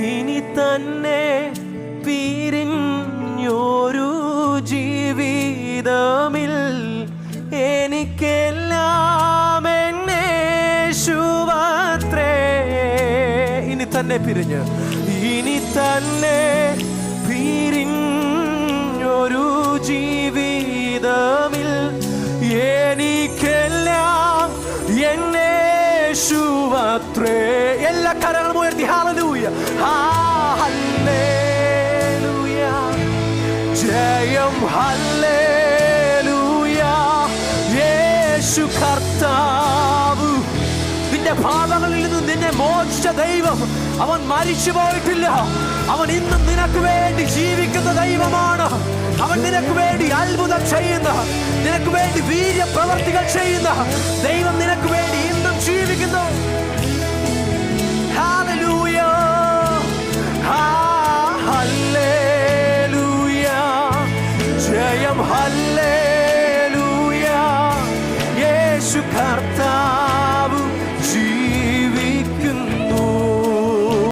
ഇനി തന്നെ പിരിഞ്ഞൊരു ജീവിതമിൽ എനിക്കെല്ലാം എന്നേശുവത്രേ. ഇനി തന്നെ പിരിഞ്ഞ്, ഇനി തന്നെ പിരിഞ്ഞൊരു ജീവിതമിൽ എനിക്കെല്ലാം എന്നേശുവത്രേ. എല്ലാ കരങ്ങളും ഉയർത്തി ഹല്ലേലൂയ, ഹല്ലേലൂയ, ജയം ഹല്ലേലൂയ. യേശു കർത്താവ്, നിന്റെ പാപങ്ങളിൽ നിന്ന് നിന്നെ മോചിച്ച ദൈവം, അവൻ മരിച്ചു പോയിട്ടില്ല. അവൻ ഇന്നും നിനക്ക് വേണ്ടി ജീവിക്കുന്ന ദൈവമാണ്. അവൻ നിനക്ക് വേണ്ടി അത്ഭുതം ചെയ്യുന്ന, നിനക്ക് വേണ്ടി വീര്യ പ്രവർത്തികൾ ചെയ്യുന്ന ദൈവം നിനക്ക് വേണ്ടി ഇന്നും ജീവിക്കുന്നു. ഹല്ലേലൂയ, ഹല്ലേലൂയ, ജയം ഹല്ലേലൂയ.